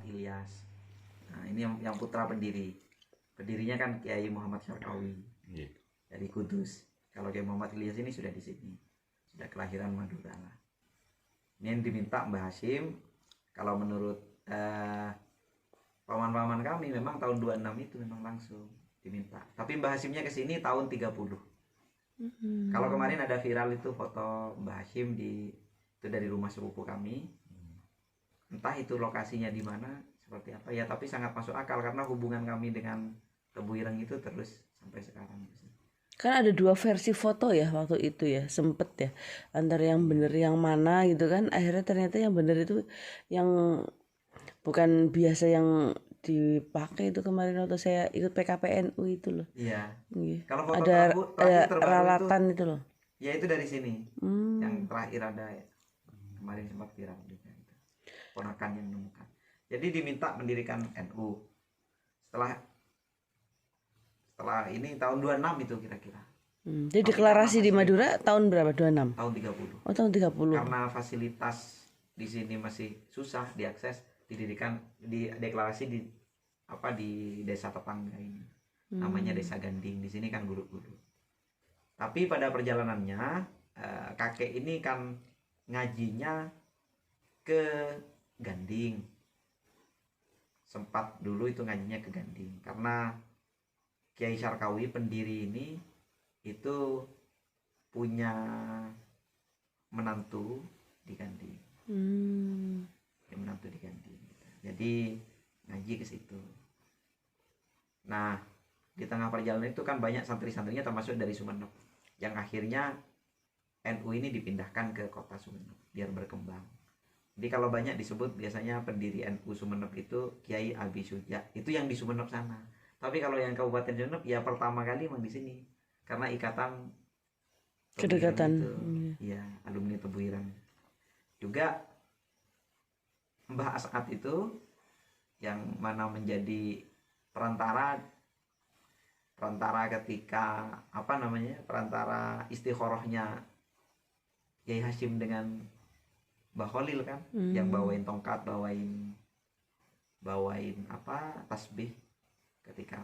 Ilyas. Nah, ini yang putra pendiri. Pendirinya kan Kiai Muhammad Syarqawi dari Kudus. Kalau Kiai Muhammad Ilyas ini sudah di sini, sudah kelahiran Madura lah. Ini yang diminta Mbah Hashim. Kalau menurut paman-paman kami memang tahun 26 itu memang langsung diminta. Tapi Mbah Hashimnya ke sini tahun 30. Kalau kemarin ada viral itu foto Mbah Hashim itu dari rumah sepupu kami. Entah itu lokasinya di mana, seperti apa ya, tapi sangat masuk akal karena hubungan kami dengan Tebu Ireng itu terus sampai sekarang. Kan ada 2 versi foto ya waktu itu ya, sempet ya, antara yang bener yang mana gitu kan. Akhirnya ternyata yang bener itu yang bukan biasa yang dipakai itu kemarin waktu saya ikut PKPNU itu loh. Iya. Kalau foto ada ralatan itu loh. Ya itu dari sini. Yang terakhir ada ya. Kemarin sempat viral juga itu. Ponakan yang menemukan. Jadi diminta mendirikan NU. Setelah ini tahun 26 itu kira-kira. Jadi deklarasi di Madura tahun berapa? 26? Tahun 30. Oh, tahun 30. Karena fasilitas di sini masih susah diakses, deklarasi di desa tetangga ini. Namanya Desa Ganding. Di sini kan guru-guru. Tapi pada perjalanannya kakek ini kan ngajinya ke Ganding. Sempat dulu itu ngajinya ke Ganding karena Kiai Syarqawi pendiri ini itu punya menantu di Ganding. Dia menantu di Ganding. Jadi ngaji ke situ. Nah, di tengah perjalanan itu kan banyak santri-santrinya termasuk dari Sumeneb. Yang akhirnya NU ini dipindahkan ke kota Sumeneb biar berkembang. Jadi kalau banyak disebut biasanya pendiri NU Sumeneb itu Kiai Abi Suja. Itu yang di Sumeneb sana. Tapi kalau yang Kabupaten Sumeneb ya pertama kali memang di sini. Karena ikatan kedekatan. Iya, alumni Tebu Ireng. Juga Mbah As'ad itu yang mana menjadi perantara ketika perantara istikharahnya Kiai Hashim dengan Mbah Khalil kan, yang bawain tongkat, bawain tasbih ketika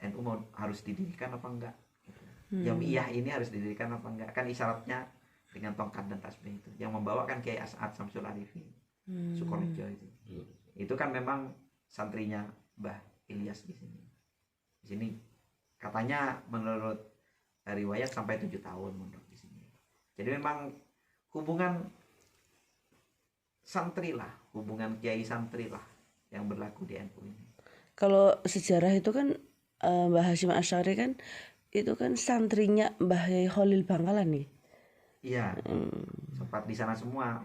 NU harus didirikan apa enggak gitu. Jamiah ini harus didirikan apa enggak, kan isyaratnya dengan tongkat dan tasbih itu yang membawakan Kiai As'ad Samsul Arifin Sukorejo itu kan memang santrinya Mbah Ilyas di sini katanya menurut riwayat sampai 7 tahun mondok di sini. Jadi memang hubungan santri lah, hubungan kiai santri lah yang berlaku di NU ini. Kalau sejarah itu kan Mbah Hashim Asy'ari kan itu kan santrinya Mbah Khalil Bangkalan nih. Iya, sempat di sana semua.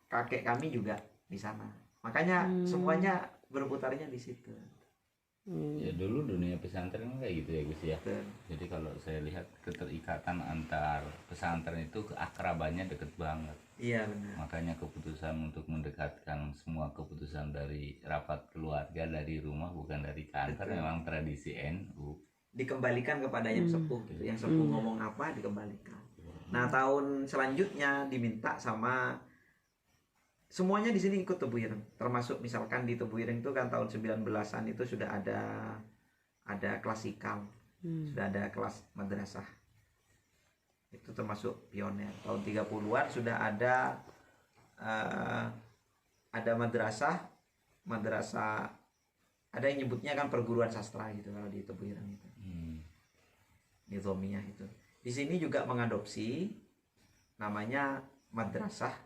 Kakek kami juga di sana. Makanya semuanya berputarnya di situ. Ya dulu dunia pesantren kayak gitu ya Gus ya. Jadi kalau saya lihat keterikatan antar pesantren itu keakrabannya deket banget. Iya benar. Makanya keputusan untuk mendekatkan semua keputusan dari rapat keluarga dari rumah bukan dari kantor. Betul. Memang tradisi NU. Dikembalikan kepada yang sepuh gitu. Yang sepuh ngomong apa dikembalikan. Nah tahun selanjutnya diminta sama semuanya di sini ikut Tebu Ireng, termasuk misalkan di Tebu Ireng itu kan tahun 19-an itu sudah ada klasikal, sudah ada kelas madrasah. Itu termasuk pioner. Tahun 30-an sudah ada madrasah ada yang nyebutnya kan perguruan sastra gitu kalau di Tebu Ireng itu. Nizamiyah itu. Di sini juga mengadopsi namanya madrasah.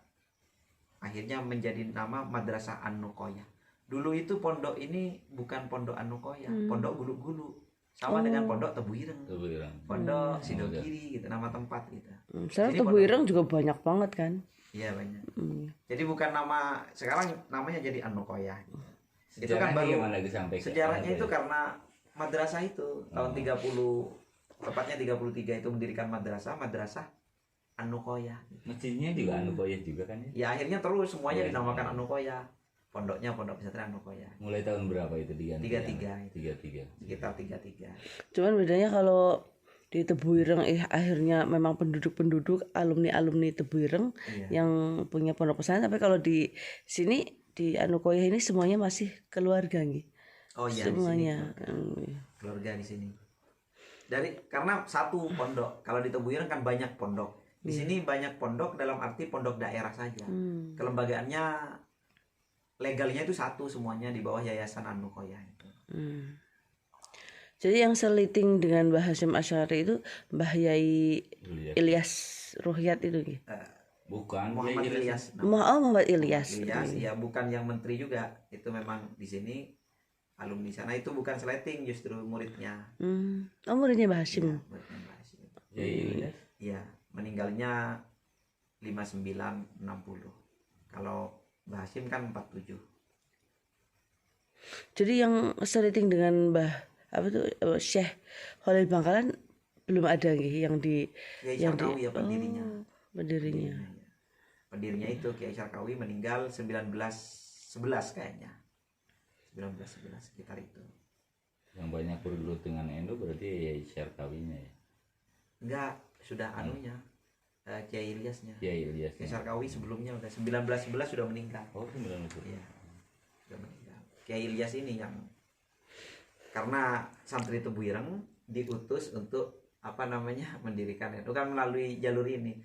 Akhirnya menjadi nama Madrasah An-Nuqoyah. Dulu itu pondok ini bukan pondok An-Nuqoyah, pondok Gulu-Gulu. Sama dengan pondok Tebu Ireng. Pondok Sidogiri gitu, nama tempat gitu. Sekarang Tebu Ireng juga banyak banget kan? Iya banyak. Jadi bukan nama, sekarang namanya jadi An-Nuqoyah. Itu kan baru sejarahnya itu karena madrasah itu tahun 30, tepatnya 33 itu mendirikan madrasah An-Nuqoyah. Masjidnya juga An-Nuqoyah juga kan ya? Ya akhirnya terus semuanya dinamakan An-Nuqoyah. Pondoknya Pondok Pesantren An-Nuqoyah. Mulai tahun berapa itu diganti? 33. Sekitar 33. Cuman bedanya kalau di Tebu Ireng akhirnya memang penduduk alumni Tebu Ireng yang punya pondok pesantren, tapi kalau di sini di Anukoya ini semuanya masih keluarga nggih. Oh iya, Semuanya. di sini keluarga di sini. Karena satu pondok. Kalau di Tebuireng kan banyak pondok. Di sini banyak pondok dalam arti pondok daerah saja. Kelembagaannya legalnya itu satu semuanya di bawah Yayasan Anukoya itu. Jadi yang seliting dengan Mbah Hasyim Asy'ari itu Mbah Yai Ilyas Ruhyat itu nggih. Bukan Muhammad Ilyas. Muhammad Ilyas. Ilyas, ya bukan yang menteri juga. Itu memang di sini alumni sana, itu bukan seleting, justru muridnya. Oh, muridnya Mbah Hasyim. Ya, muridnya Mbah Hasyim. Iya, meninggalnya 5960. Kalau Mbah Hasyim kan 47. Jadi yang seliting dengan Mbah Syekh Khalil Bangkalan belum ada nggih yang di Kiai Syarkawi ya pendirinya. Pendirinya. Pendirinya itu Kiai Syarkawi meninggal 1911 kayaknya. 1911 sekitar itu. Yang banyak bergelut dengan NU berarti ya Syarkawinya ya. Enggak, sudah anunya. Kiai Ilyasnya. Kiai Ilyas. Kiai Syarkawi sebelumnya udah 1911 sudah meninggal. Oh, 1911. Iya. Sudah meninggal. Kiai Ilyas ini yang karena santri Tebuireng diutus untuk mendirikan NU kan melalui jalur ini.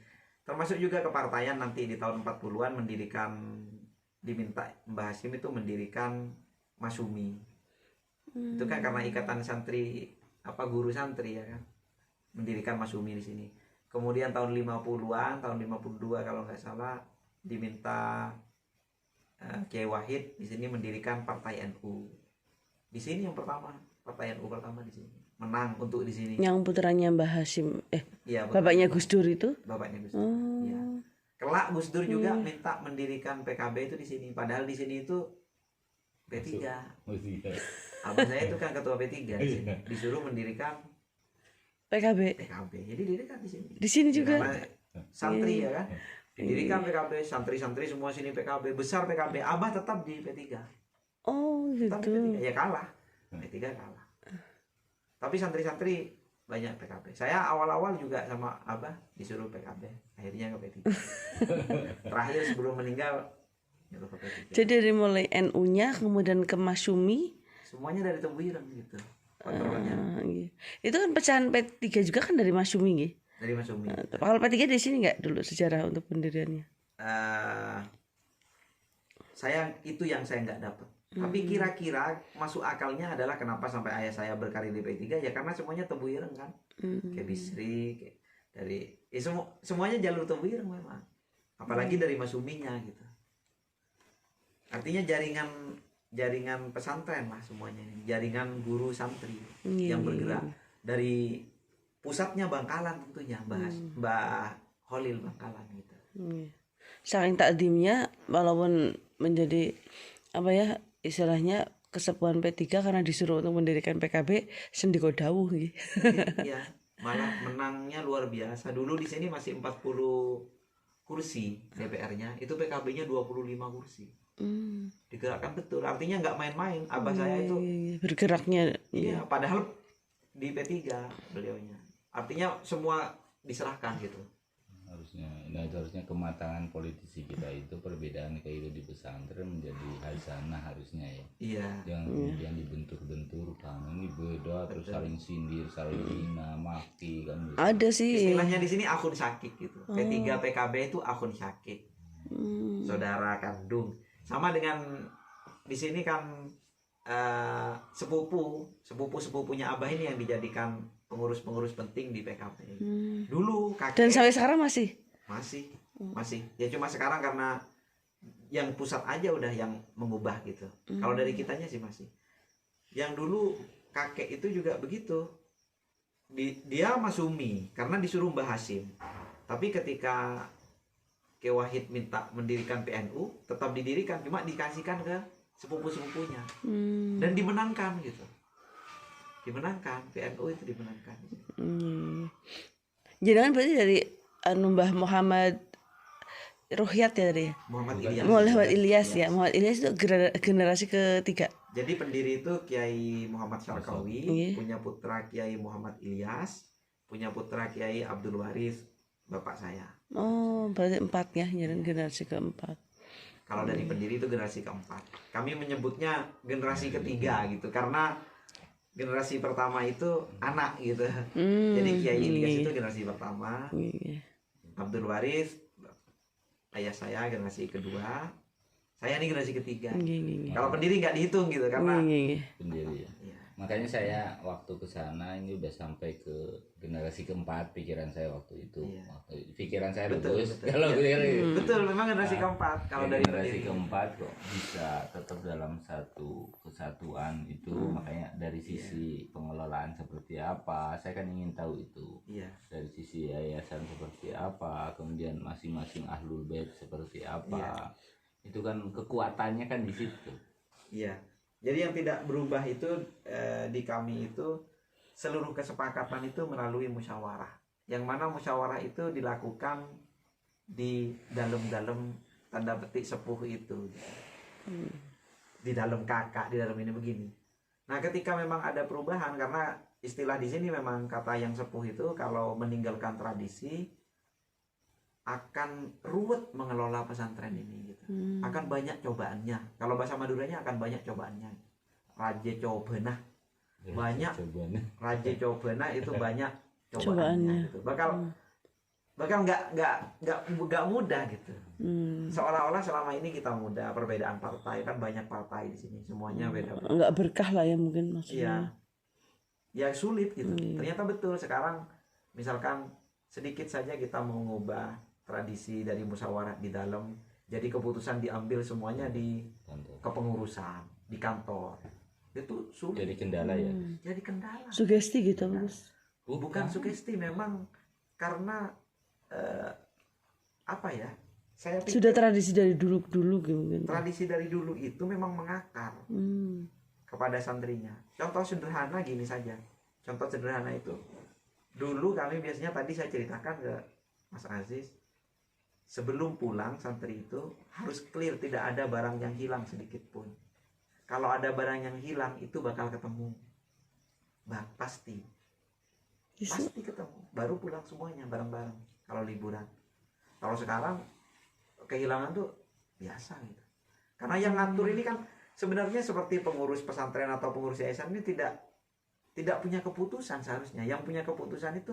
Termasuk juga kepartaian nanti di tahun 40-an diminta Mbah Hasyim itu mendirikan Masumi. Itu kan karena ikatan santri guru santri ya kan. Mendirikan Masumi di sini. Kemudian tahun 50-an, tahun 52 kalau nggak salah diminta Kiai Wahid di sini mendirikan Partai NU. Di sini yang pertama, Partai NU pertama di sini. Menang untuk di sini. Yang putranya Mbah Hasyim ya, bapaknya Gus Dur itu? Bapaknya Gus Dur. Ya. Kelak Gus Dur juga minta mendirikan PKB itu di sini. Padahal di sini itu P3. Abang saya itu kan ketua P3 di sini. Disuruh mendirikan PKB. Jadi didirikan di sini. Di sini juga. Karena santri ya kan. Didirikan PKB, santri-santri semua sini PKB, besar PKB. Abah tetap di P3. Oh, Tetap di gitu. P3. Ya kalah. P3 kalah. Tapi santri-santri banyak PKB. Saya awal-awal juga sama Abah disuruh PKB. Akhirnya ke P3. Terakhir sebelum meninggal nyuruh ke P3. Jadi dari mulai NU-nya kemudian ke Masumi, semuanya dari Tebuireng gitu. Kontrolnya. Itu kan pecahan P3 juga kan dari Masumi nggih. Dari Masumi. Kalau P3 di sini nggak dulu sejarah untuk pendiriannya? Itu yang saya nggak dapat. Tapi kira-kira masuk akalnya adalah kenapa sampai ayah saya berkarir di P3 ya karena semuanya Tebuireng kan. Kayak Bisri, kayak dari semuanya jalur Tebuireng memang. Apalagi dari Masuminya gitu. Artinya jaringan pesantren lah semuanya ini. Jaringan guru santri yang bergerak dari pusatnya Bangkalan tentunya, Mbah Khalil Bangkalan gitu. Saking takdimnya walaupun menjadi istilahnya kesepuhan P3 karena disuruh untuk mendirikan PKB sendiko dawuh gitu. Iya, malah menangnya luar biasa. Dulu di sini masih 40 kursi DPR-nya, itu PKB-nya 25 kursi. Digerakkan betul. Artinya nggak main-main. Abah saya itu bergeraknya. Iya, padahal di P3 beliaunya. Artinya semua diserahkan gitu. Harusnya kematangan politisi kita itu perbedaan kayak di pesantren menjadi hasanah harusnya ya. Iya. Jangan kemudian dibentur-benturkan, ini beda terus saling sindir, saling hina, maki kan. Gitu. Ada sih. Istilahnya di sini akun syakik gitu. P3 PKB itu akun syakik. Saudara kandung. Sama dengan di sini kan sepupunya Abah ini yang dijadikan pengurus-pengurus penting di PKB. Dulu kakek. Dan sampai sekarang masih. Ya cuma sekarang karena yang pusat aja udah yang mengubah gitu. Kalau dari kitanya sih masih. Yang dulu kakek itu juga begitu. Dia Masumi karena disuruh Mbah Hasyim. Tapi ketika Kiai Wahid minta mendirikan PNU, tetap didirikan, cuma dikasihkan ke sepupu-sepupunya. Dan dimenangkan gitu. Dimenangkan, PNU itu dimenangkan. Jangan berarti dari Mbah Muhammad Ruhyat ya tadi. Muhammad Ilyas ya. Muhammad Ilyas itu generasi ketiga. Jadi pendiri itu Kiai Muhammad Syarkawi, punya putra Kiai Muhammad Ilyas, punya putra Kiai Abdul Waris, bapak saya. Oh, berarti 4 ya, generasi keempat. Kalau dari pendiri itu generasi keempat. Kami menyebutnya generasi ketiga gitu karena generasi pertama itu anak gitu. Jadi Kiai Ilyas itu generasi pertama. Abdul Waris ayah saya generasi kedua. Saya ini generasi ketiga. Kalau pendiri nggak dihitung gitu karena pendiri ya. Makanya saya waktu ke sana ini udah sampai ke generasi keempat pikiran saya waktu itu. Pikiran saya bagus. Kalau betul memang generasi keempat. Kalau dari generasi keempat kok bisa tetap dalam satu kesatuan itu. Makanya dari sisi pengelolaan seperti apa, saya kan ingin tahu itu. Dari sisi yayasan seperti apa, kemudian masing-masing ahlul bait seperti apa. Itu kan kekuatannya kan di situ. Iya. Jadi yang tidak berubah itu di kami itu seluruh kesepakatan itu melalui musyawarah. Yang mana musyawarah itu dilakukan di dalam tanda petik sepuh itu. Di dalam kakak, di dalam ini begini. Nah, ketika memang ada perubahan karena istilah di sini memang kata yang sepuh itu kalau meninggalkan tradisi akan ruwet mengelola pesantren ini gitu. Akan banyak cobaannya. Kalau bahasa Maduranya akan banyak cobaannya. Raja cobana. Banyak. Raja cobana itu banyak cobaannya gitu. Bakal nggak mudah gitu. Seolah-olah selama ini kita mudah, perbedaan partai kan banyak partai di sini, semuanya beda. Nggak berkah lah ya mungkin maksudnya. Ya sulit gitu. Ternyata betul sekarang misalkan sedikit saja kita mau mengubah tradisi dari musyawarah di dalam, jadi keputusan diambil semuanya di kepengurusan di kantor, itu sulit. Jadi kendala ya. Jadi kendala. Sugesti gitu Gus. Bukan sugesti, memang karena apa ya? Saya pikir sudah tradisi dari dulu mungkin. Tradisi dari dulu itu memang mengakar kepada santrinya. Contoh sederhana gini saja. Contoh sederhana itu. Dulu kami biasanya tadi saya ceritakan ke Mas Aziz, sebelum pulang santri itu harus clear, tidak ada barang yang hilang sedikit pun. Kalau ada barang yang hilang itu bakal ketemu. Pasti ketemu. Baru pulang semuanya bareng-bareng kalau liburan. Kalau sekarang kehilangan tuh biasa gitu. Karena yang ngatur ini kan sebenarnya seperti pengurus pesantren atau pengurus yayasan ini tidak punya keputusan seharusnya. Yang punya keputusan itu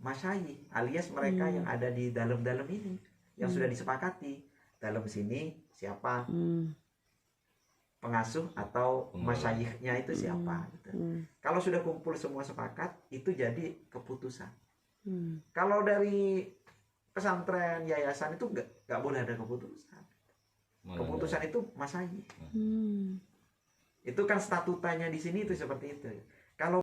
masyayikh alias mereka yang ada di dalam ini, yang sudah disepakati. Dalam sini siapa pengasuh atau masyayikhnya itu siapa gitu. Kalau sudah kumpul semua sepakat, itu jadi keputusan. Kalau dari pesantren yayasan itu nggak boleh ada keputusan. Keputusan itu masyayikh. Itu kan statutanya di sini itu seperti itu.